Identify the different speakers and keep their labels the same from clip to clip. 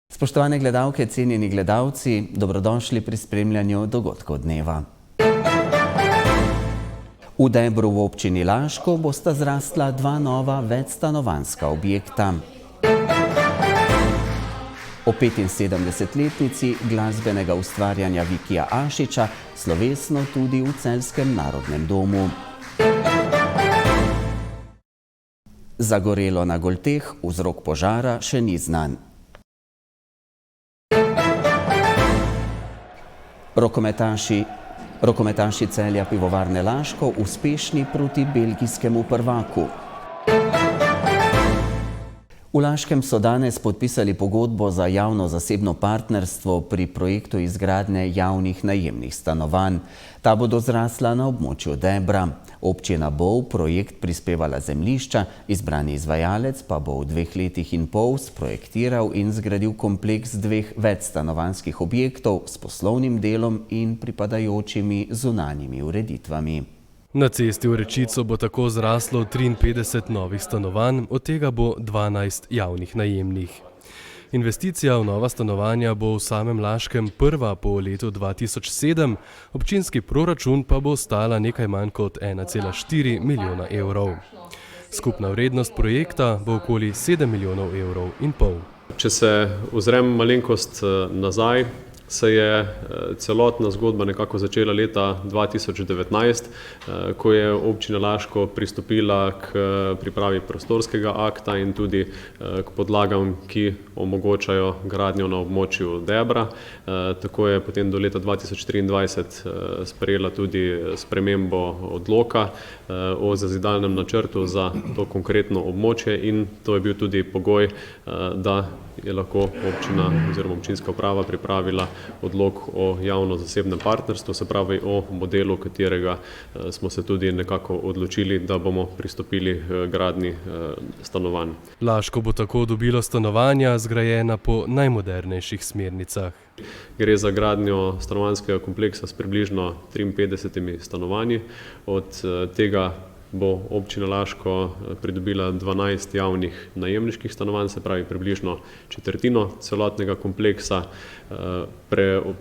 Speaker 1: Spoštovane gledalke, cenjeni gledalci, dobrodošli pri spremljanju dogodkov dneva. V Debru v občini Laško bosta zrastla dva nova večstanovanjska objekta. O 75-letnici glasbenega ustvarjanja Vikija Ašiča slovesno tudi v Celjskem narodnem domu. Zagorelo na Golteh, vzrok požara še ni znan. Rokometaši Celja Pivovarne Laško uspešni proti belgijskemu prvaku. V Laškem so danes podpisali pogodbo za javno-zasebno partnerstvo pri projektu izgradnje javnih najemnih stanovanj. Ta bodo zrasla na območju Debra. Občina bo v projekt prispevala zemljišča, izbrani izvajalec pa bo v 2 letih in pol sprojektiral in zgradil kompleks 2 večstanovanjskih objektov s poslovnim delom in pripadajočimi zunanjimi ureditvami.
Speaker 2: Na cesti v Rečico bo tako zraslo 53 novih stanovanj, od tega bo 12 javnih najemnih. Investicija v nova stanovanja bo v samem Laškem prva po letu 2007, občinski proračun pa bo stala nekaj manj kot 1,4 milijona evrov. Skupna vrednost projekta bo okoli 7 milijonov evrov in pol.
Speaker 3: Če se ozrem malenkost nazaj, se je celotna zgodba nekako začela leta 2019, ko je občina Laško pristopila k pripravi prostorskega akta in tudi k podlagam, ki omogočajo gradnjo na območju Debra. Tako je potem do leta 2023 sprejela tudi spremembo odloka o zazidalnem načrtu za to konkretno območje in to je bil tudi pogoj, da je lahko občina oziroma občinska uprava pripravila odlok o javno-zasebnem partnerstvu, se pravi o modelu, katerega smo se tudi nekako odločili, da bomo pristopili gradnji stanovanj.
Speaker 2: Laško bo tako dobilo stanovanja zgrajena po najmodernejših smernicah.
Speaker 3: Gre za gradnjo stanovanjskega kompleksa s približno 53 stanovanji, od tega bo občina Laško pridobila 12 javnih najemniških stanovanj, se pravi približno četrtino celotnega kompleksa.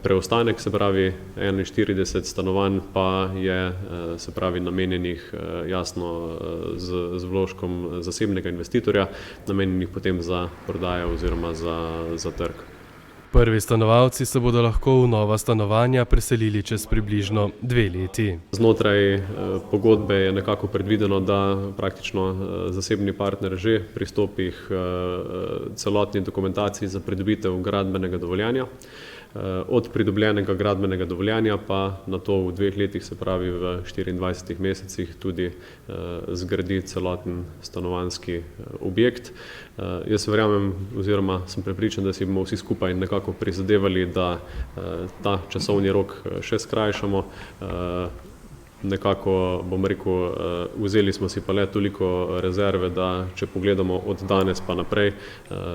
Speaker 3: Preostanek, se pravi 41 stanovanj, pa je se pravi namenjenih jasno z vložkom zasebnega investitorja, namenjenih potem za prodajo oziroma za trg.
Speaker 2: Prvi stanovalci se bodo lahko v nova stanovanja preselili čez približno 2 leti.
Speaker 3: Znotraj pogodbe je nekako predvideno, da praktično zasebni partner že pristopi k celotni dokumentaciji za pridobitev gradbenega dovoljenja. Od pridobljenega gradbenega dovoljenja pa na to v 2 letih, se pravi v 24 mesecih, tudi zgradi celoten stanovanjski objekt. Jaz verjamem oziroma sem prepričan, da si bomo vsi skupaj nekako prizadevali, da ta časovni rok še skrajšamo. Nekako, bom rekel, vzeli smo si pa le toliko rezerve, da če pogledamo od danes pa naprej,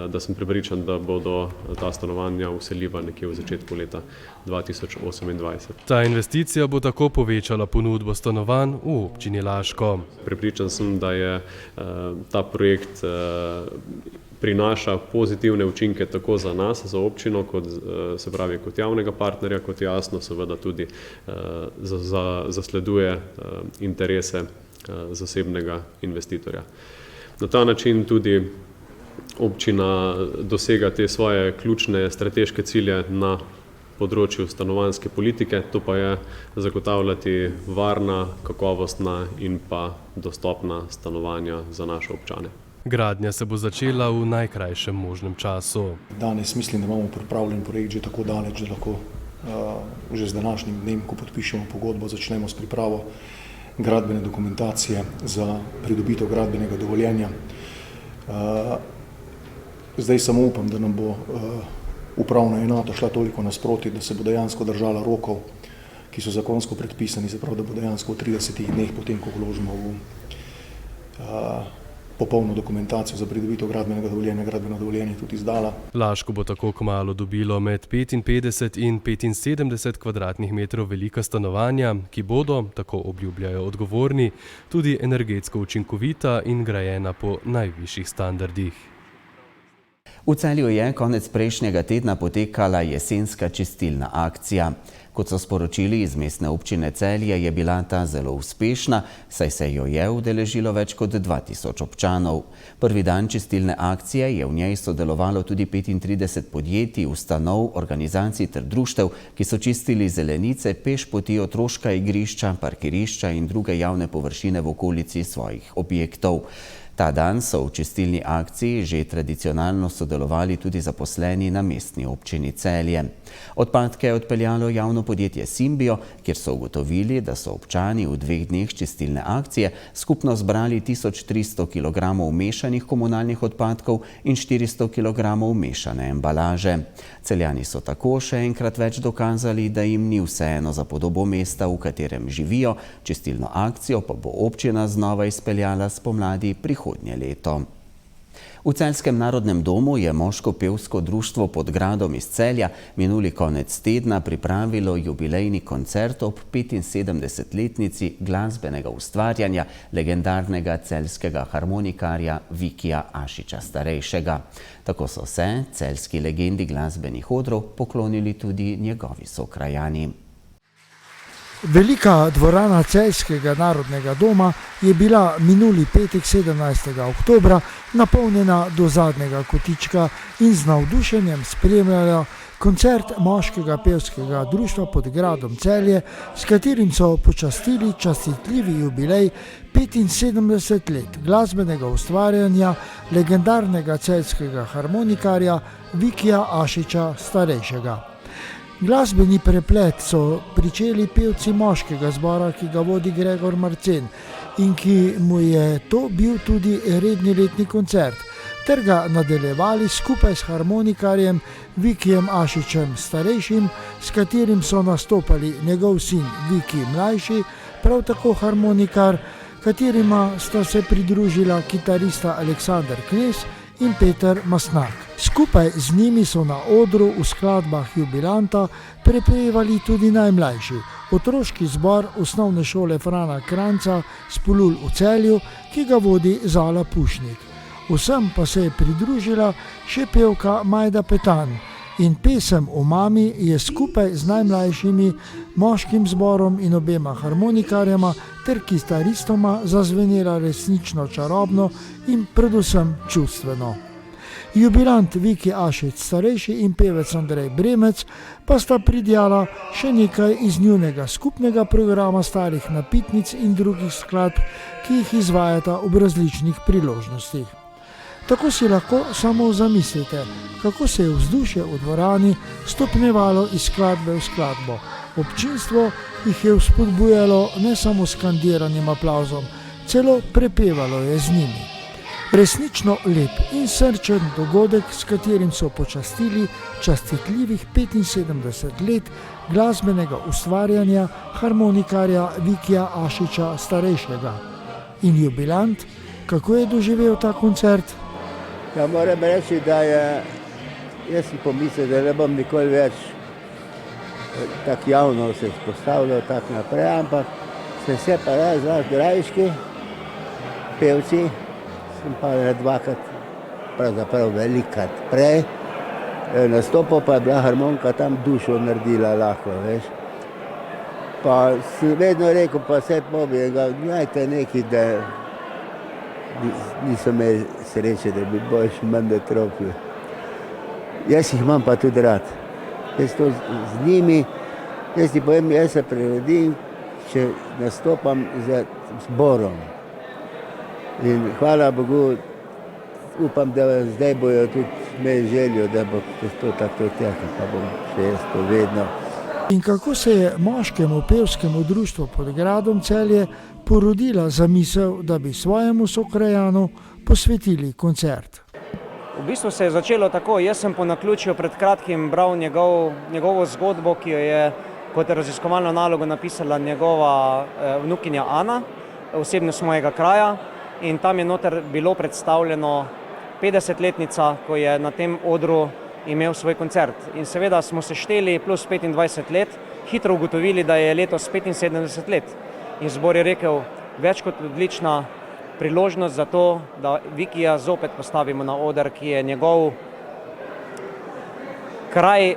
Speaker 3: da sem prepričan, da bodo ta stanovanja vseljiva nekje v začetku leta 2028.
Speaker 2: Ta investicija bo tako povečala ponudbo stanovanj v občini Laško.
Speaker 3: Prepričan sem, da je ta projekt prinaša pozitivne učinke tako za nas, za občino, kot, se pravi kot javnega partnerja, kot jasno seveda tudi zasleduje interese zasebnega investitorja. Na ta način tudi občina dosega te svoje ključne strateške cilje na področju stanovanjske politike, to pa je zagotavljati varna, kakovostna in pa dostopna stanovanja za naše občane.
Speaker 2: Gradnja se bo začela v najkrajšem možnem času.
Speaker 4: Danes mislim, da imamo pripravljen projekt že tako daleč, da lahko že z današnjim dnem, ko podpišemo pogodbo, začnemo s pripravo gradbene dokumentacije za pridobitev gradbenega dovoljenja. Zdaj samo upam, da nam bo upravna enota šla toliko nasproti, da se bo dejansko držala rokov, ki so zakonsko predpisani, se pravi, da bo dejansko v 30 dneh potem, ko vložimo v popolno dokumentacijo za pridobitev gradbenega dovoljenja, gradbeno dovoljenje tudi izdala.
Speaker 2: Laško bo tako kmalu dobilo med 55 in 75 kvadratnih metrov velika stanovanja, ki bodo, tako obljubljajo odgovorni, tudi energetsko učinkovita in grajena po najvišjih standardih.
Speaker 1: V Celju je konec prejšnjega tedna potekala jesenska čistilna akcija. Kot so sporočili iz mestne občine Celje, je bila ta zelo uspešna, saj se jo je udeležilo več kot 2000 občanov. Prvi dan čistilne akcije je v njej sodelovalo tudi 35 podjetij, ustanov, organizacij ter društev, ki so čistili zelenice, pešpoti, otroška igrišča, parkirišča in druge javne površine v okolici svojih objektov. Ta dan so v čistilni akciji že tradicionalno sodelovali tudi zaposleni na mestni občini Celje. Odpadke je odpeljalo javno podjetje Simbio, kjer so ugotovili, da so občani v 2 dneh čistilne akcije skupno zbrali 1300 kg mešanih komunalnih odpadkov in 400 kg mešane embalaže. Celjani so tako še enkrat več dokazali, da jim ni vseeno za podobo mesta, v katerem živijo, čistilno akcijo pa bo občina znova izpeljala spomladi prihodnje leto. V Celjskem narodnem domu je moško pevsko društvo Pod gradom iz Celja minuli konec tedna pripravilo jubilejni koncert ob 75-letnici glasbenega ustvarjanja legendarnega celjskega harmonikarja Vikija Ašiča starejšega. Tako so se celjski legendi glasbenih odrov poklonili tudi njegovi sokrajani.
Speaker 5: Velika dvorana Celjskega narodnega doma je bila minuli petek 17. oktobra napolnjena do zadnjega kotička in z navdušenjem spremljala koncert moškega pevskega društva Pod gradom Celje, s katerim so počastili častitljivi jubilej 75 let glasbenega ustvarjanja legendarnega celjskega harmonikarja Vikija Ašiča starejšega. Glasbeni preplet so pričeli pevci moškega zbora, ki ga vodi Gregor Marcen in ki mu je to bil tudi redni letni koncert, ter ga nadaljevali skupaj s harmonikarjem Vikijem Ašičem starejšim, s katerim so nastopali njegov sin Viki mlajši, prav tako harmonikar, katerima sta se pridružila kitarista Aleksander Knez in Peter Masnak. Skupaj z njimi so na odru v skladbah jubilanta prepevali tudi najmlajši, otroški zbor osnovne šole Frana Kranjca s Polul v Celju, ki ga vodi Zala Pušnik. Vsem pa se je pridružila še pevka Majda Petan in pesem o mami je skupaj z najmlajšimi moškim zborom in obema harmonikarjema ter kitaristoma zazvenela resnično čarobno in predvsem čustveno. Jubilant Viki Ašič starejši in pevec Andrej Bremec pa sta pridjala še nekaj iz njunega skupnega programa starih napitnic in drugih skladb, ki jih izvajata ob različnih priložnostih. Tako si lahko samo zamislite, kako se je vzdušje v dvorani stopnjevalo iz skladbe v skladbo. Občinstvo jih je vzpodbujalo ne samo skandiranim aplavzom, celo prepevalo je z njimi. Resnično lep in srčen dogodek, s katerim so počastili častitljivih 75 let glasbenega ustvarjanja harmonikarja Vikija Ašiča starejšega. In jubilant, kako je doživel ta koncert?
Speaker 6: Ja, moram reči, da jaz si pomislil, da ne bom nikoli več tako javno se izpostavljal tako naprej, ampak sem se pa zlasti grajiški pevci, sem pa dvakrat, pravzaprav velikrat prej, nastopil pa je bila harmonika tam dušo naredila lahko, veš. Pa si vedno rekel, pa vse pobjega, najte neki, da nisem imel sreče, da bi boljš manj trofil. Jaz jih imam pa tudi rad. Jaz to z njimi, jaz ti povem, jaz se priredim, če nastopam z zborom. In hvala Bogu, upam, da zdaj bojo tudi imeli željo, da bo to tako teklo, pa bom še jaz to vedno.
Speaker 5: In kako se je moškemu pevskemu društvu Pod gradom Celje porodila zamisel, da bi svojemu sokrajanu posvetili koncert?
Speaker 7: V bistvu se je začelo tako, jaz sem po naključju pred kratkim bral njegovo zgodbo, ki jo je kot raziskovalno nalogo napisala njegova vnukinja Ana, osebnost mojega kraja. in tam je noter bilo predstavljeno 50-letnica, ko je na tem odru imel svoj koncert. In seveda smo se šteli plus 25 let, hitro ugotovili, da je letos 75 let. In zbor je rekel, več kot odlična priložnost za to, da Vikija zopet postavimo na oder, ki je njegov kraj,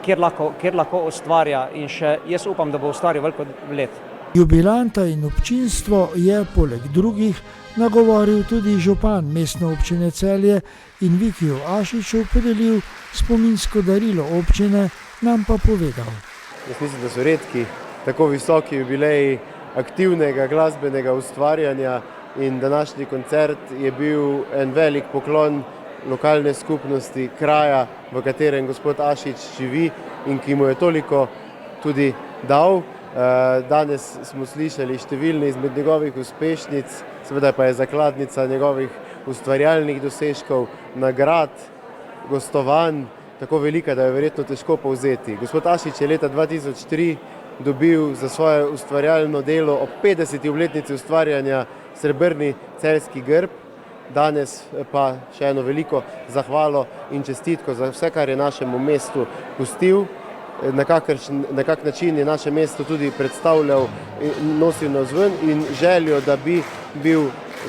Speaker 7: kjer lahko ustvarja, in še jaz upam, da bo ustvaril veliko let.
Speaker 5: Jubilanta in občinstvo je poleg drugih nagovoril tudi župan mestne občine Celje in Vikiju Ašiču podelil spominsko darilo občine, nam pa povedal.
Speaker 8: Jaz mislim, da so redki tako visoki jubileji aktivnega glasbenega ustvarjanja in današnji koncert je bil en velik poklon lokalne skupnosti, kraja, v katerem gospod Ašič živi in ki mu je toliko tudi dal. Danes smo slišali številne izmed njegovih uspešnic, seveda pa je zakladnica njegovih ustvarjalnih dosežkov, nagrad, gostovanj, tako velika, da je verjetno težko povzeti. Gospod Ašič je leta 2003 dobil za svoje ustvarjalno delo ob 50. obletnici ustvarjanja srebrni celjski grb, danes pa še eno veliko zahvalo in čestitko za vse, kar je našemu mestu pustil. Na kak način je naše mesto tudi predstavljal, nosil navzven in željo, da bi bil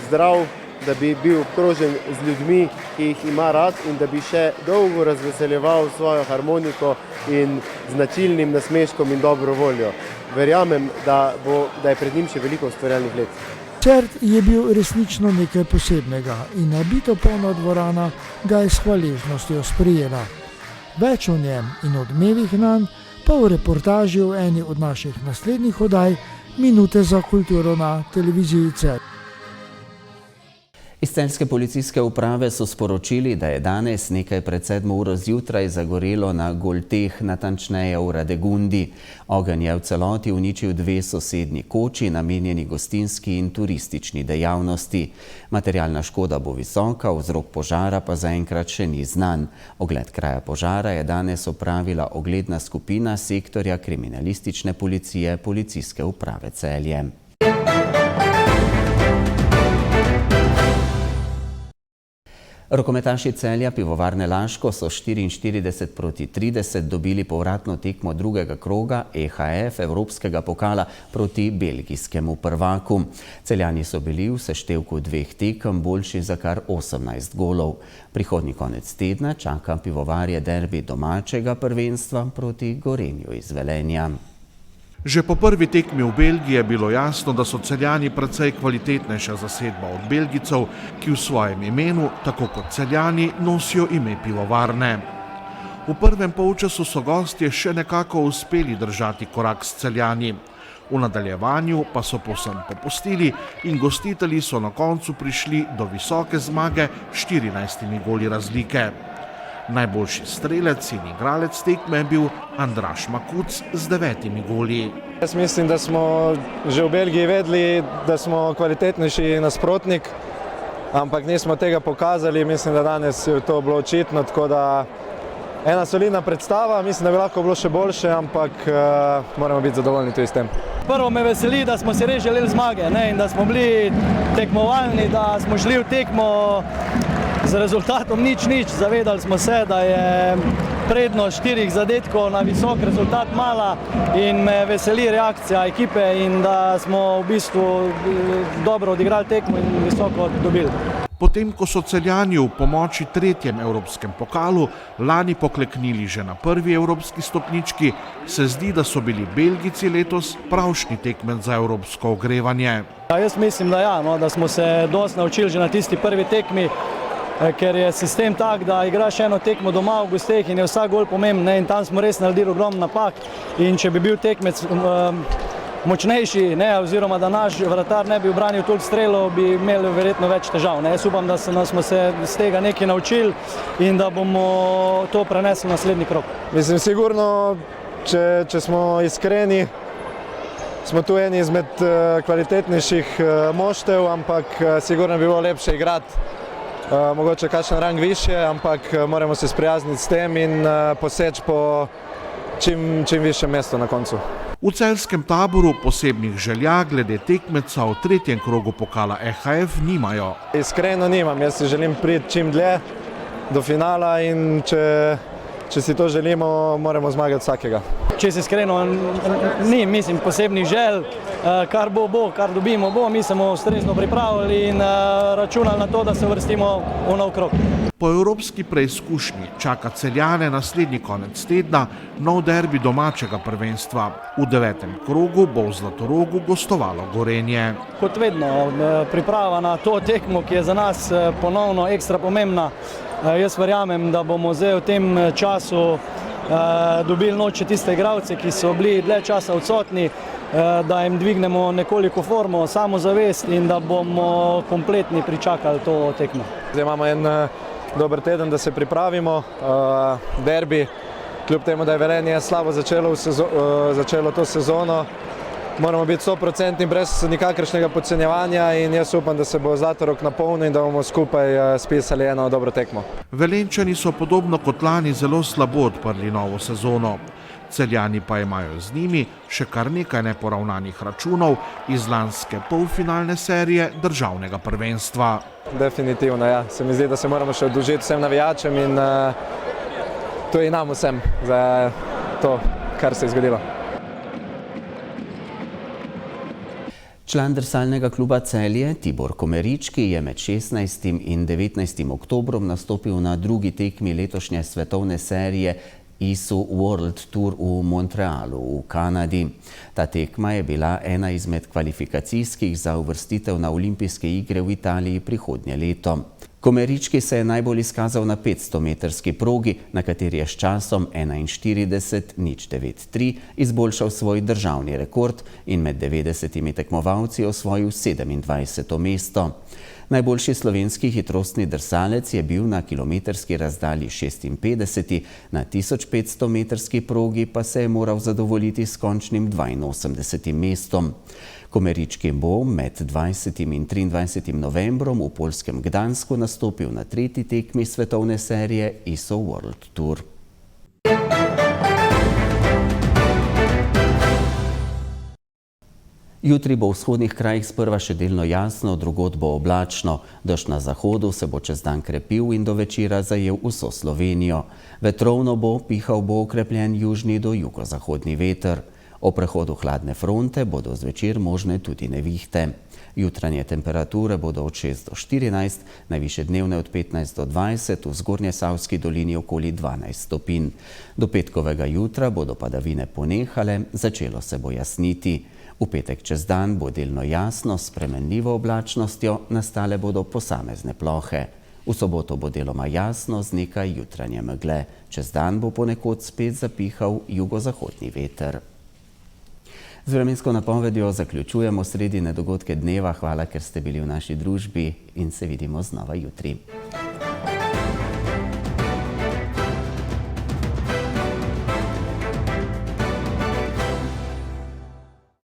Speaker 8: zdrav, da bi bil obkrožen z ljudmi, ki jih ima rad in da bi še dolgo razveseljeval svojo harmoniko in značilnim nasmeškom in dobro voljo. Verjamem, da je pred njim še veliko ustvarjalnih let.
Speaker 5: Koncert je bil resnično nekaj posebnega in nabito polna dvorana ga je s hvaležnostjo sprejela. Več o njem in odmevih nanj pa v reportaži v eni od naših naslednjih oddaj Minute za kulturo na televiziji Celje.
Speaker 1: Iz celjske policijske uprave so sporočili, da je danes nekaj pred 7 uro zjutraj zagorelo na Golteh, natančneje v Radegundi. Ogenj je v celoti uničil 2 sosednji koči, namenjeni gostinski in turistični dejavnosti. Materialna škoda bo visoka, vzrok požara pa zaenkrat še ni znan. Ogled kraja požara je danes opravila ogledna skupina sektorja kriminalistične policije Policijske uprave Celje. Rokometaši Celja Pivovarne Laško so 44:30 dobili povratno tekmo drugega kroga EHF Evropskega pokala proti belgijskemu prvaku. Celjani so bili v seštevku 2 tekem boljši za kar 18 golov. Prihodnji konec tedna čaka pivovarje derbi domačega prvenstva proti Gorenju iz Velenja.
Speaker 9: Že po prvi tekmi v Belgiji je bilo jasno, da so Celjani precej kvalitetnejša zasedba od Belgijcev, ki v svojem imenu, tako kot Celjani, nosijo ime pivovarne. V prvem polčasu so gostje še nekako uspeli držati korak s Celjani. V nadaljevanju pa so povsem popustili in gostitelji so na koncu prišli do visoke zmage s 14 goli razlike. Najboljši strelec in igralec tekme je bil Andraž Makuc z 9 goli.
Speaker 10: Jaz mislim, da smo že v Belgiji vedeli, da smo kvalitetnejši nasprotnik, ampak nismo tega pokazali. Mislim, da danes je to bilo očitno, tako da ena solidna predstava, mislim, da bi lahko bilo še boljše, ampak moramo biti zadovoljni tudi s tem.
Speaker 11: Prvo me veseli, da smo si res želeli zmage, in da smo bili tekmovalni, da smo šli v tekmo z rezultatom 0-0. Zavedali smo se, da je prednost 4 zadetkov na visok rezultat mala in me veseli reakcija ekipe in da smo v bistvu dobro odigrali tekmo in visoko dobili.
Speaker 9: Potem, ko so Celjani v pomoči 3. evropskem pokalu lani pokleknili že na prvi evropski stopnički, se zdi, da so bili Belgijci letos pravšnji tekmec za evropsko ogrevanje.
Speaker 11: Jaz mislim, da ja, da smo se dosti naučili že na tisti prvi tekmi, ker je sistem tak, da igraš eno tekmo doma v gosteh in je vsak gol pomemben, in tam smo res naredili ogromno napak, in če bi bil tekmec močnejši, oziroma da naš vratar ne bi obranil toliko strelov, bi imeli verjetno več težav. Jaz upam, da smo se z tega nekaj naučili in da bomo to prenesli v naslednji krog.
Speaker 10: Mislim, sigurno, če smo iskreni, smo tu eni izmed kvalitetnejših moštev, ampak sigurno bi bilo lepše igrati. Mogoče kakšen rang više, ampak moramo se sprijazniti s tem in poseči po čim višjem mestu na koncu.
Speaker 9: V celjskem Taboru posebnih želja glede tekmeca v tretjem krogu pokala EHF nimajo.
Speaker 10: Iskreno nimam, jaz si želim priti čim dlje do finala in če si to želimo, moramo zmagati vsakega.
Speaker 11: Če se iskreno, ni, mislim, posebnih želj, kar bo, kar dobimo bo, mi smo ustrezno pripravili in računali na to, da se uvrstimo v nov krog.
Speaker 9: Po evropski preizkušnji čaka Celjane naslednji konec tedna nov derbi domačega prvenstva. V 9. krogu bo v Zlatorogu gostovalo Gorenje.
Speaker 11: Kot vedno, priprava na to tekmo, ki je za nas ponovno ekstra pomembna. Jaz verjamem, da bomo zdaj v tem času dobili noče tiste igralce, ki so bili dlje časa odsotni, da jim dvignemo nekoliko formo, samozavest in da bomo kompletni pričakali to tekmo.
Speaker 10: Zdaj imamo en dober teden, da se pripravimo. Derbi, kljub temu, da je Velenje slabo začelo to sezono, moramo biti 100% brez nikakršnega podcenjevanja in jaz upam, da se bo Zlatorog napolnil in da bomo skupaj spisali eno dobro tekmo.
Speaker 9: Velenjčani so podobno kot lani zelo slabo odprli novo sezono. Celjani pa imajo z njimi še kar nekaj neporavnanih računov iz lanske polfinalne serije državnega prvenstva.
Speaker 10: Definitivno, ja. Se mi zdi, da se moramo še oddolžiti vsem navijačem in tudi nam vsem za to, kar se je zgodilo.
Speaker 1: Član drsalnega kluba Celje Tibor Komerički je med 16. in 19. oktobrom nastopil na drugi tekmi letošnje svetovne serije ISU World Tour v Montrealu v Kanadi. Ta tekma je bila ena izmed kvalifikacijskih za uvrstitev na olimpijske igre v Italiji prihodnje leto. Komerički se je najbolj izkazal na 500-metrski progi, na kateri je s časom 41:09:3 izboljšal svoj državni rekord in med 90 tekmovalci osvojil 27. mesto. Najboljši slovenski hitrostni drsalec je bil na kilometrski razdalji 56, na 1500-metrski progi pa se je moral zadovoljiti s končnim 82. mestom. Komerički bo med 20. in 23. novembrom v poljskem Gdansku nastopil na tretji tekmi svetovne serije ISU World Tour. Jutri bo v vzhodnih krajih sprva še delno jasno, drugod bo oblačno. Dež na zahodu se bo čez dan krepil in do večera zajel vso Slovenijo. Vetrovno bo, pihal bo okrepljen južni do jugozahodni veter. O prehodu hladne fronte bodo zvečer možne tudi nevihte. Jutranje temperature bodo od 6 do 14, najvišje dnevne od 15 do 20, v Zgornjesavski dolini okoli 12 stopinj. Do petkovega jutra bodo padavine ponehale, začelo se bo jasniti. V petek čez dan bo delno jasno, s spremenljivo oblačnostjo, nastale bodo posamezne plohe. V soboto bo deloma jasno z nekaj jutranje megle. Čez dan bo ponekod spet zapihal jugozahodni veter. Z vremensko napovedjo zaključujemo sredine dogodke dneva. Hvala, ker ste bili v naši družbi in se vidimo znova jutri.